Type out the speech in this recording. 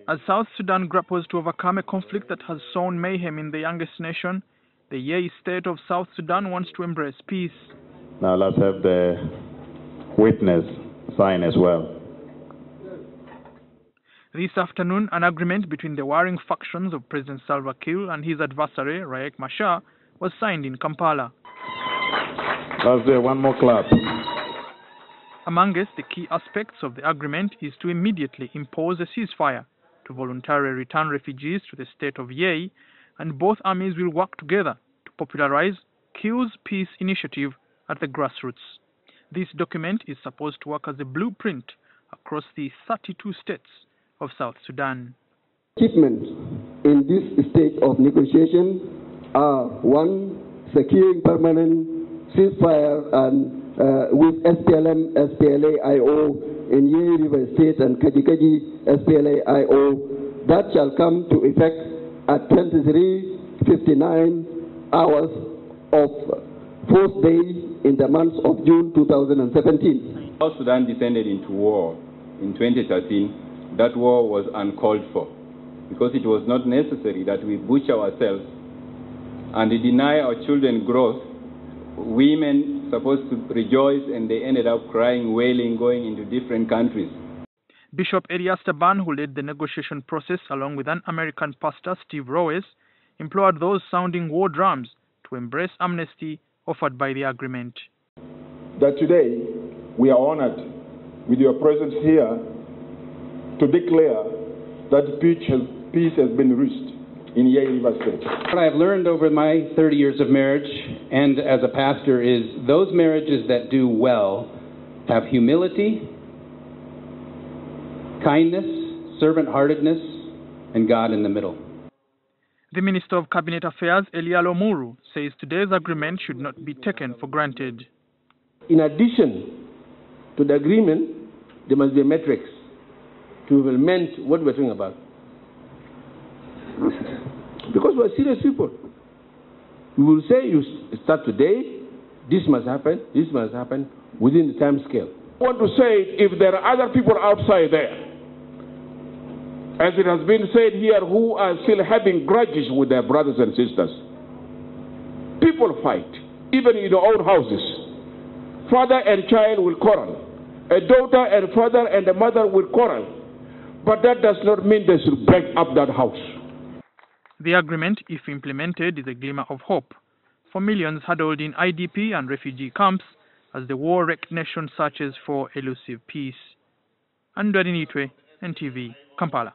As South Sudan grapples to overcome a conflict that has sown mayhem in the youngest nation, the Yei state of South Sudan wants to embrace peace. Now let's have the witness sign as well. This afternoon, an agreement between the warring factions of President Salva Kiir and his adversary, Riek Machar, was signed in Kampala. Let's do one more clap. Amongst the key aspects of the agreement is to immediately impose a ceasefire, to voluntarily return refugees to the state of Yei, and both armies will work together to popularize Kiir's peace initiative at the grassroots. This document is supposed to work as a blueprint across the 32 states of South Sudan. Achievements in this stage of negotiation are: 1. Securing permanent ceasefire and with SPLM, SPLA-IO in Yei River State and Kajikaji SPLA-IO that shall come to effect at 23:59 hours of 4th day in the month of June 2017. South Sudan descended into war in 2013. That war was uncalled for because it was not necessary that we butcher ourselves and deny our children growth. Women supposed to rejoice and they ended up crying, wailing, going into different countries. Bishop Elias Taban, who led the negotiation process along with an American pastor, Steve Rowes, implored those sounding war drums to embrace amnesty offered by the agreement. That today we are honored with your presence here to declare that peace has been reached in Yei River State. What I've learned over my 30 years of marriage and as a pastor is those marriages that do well have humility, kindness, servant-heartedness, and God in the middle. The Minister of Cabinet Affairs, Elialo Muru, says today's agreement should not be taken for granted. In addition to the agreement, there must be a metrics to implement what we're talking about. Because we're serious people. We will say you start today, this must happen within the time scale. I want to say, if there are other people outside there, as it has been said here, who are still having grudges with their brothers and sisters, people fight, even in their own houses. Father and child will quarrel. A daughter and father and a mother will quarrel. But that does not mean they should break up that house. The agreement, if implemented, is a glimmer of hope for millions huddled in IDP and refugee camps as the war-wrecked nation searches for elusive peace. Andrew Nitwe, NTV, Kampala.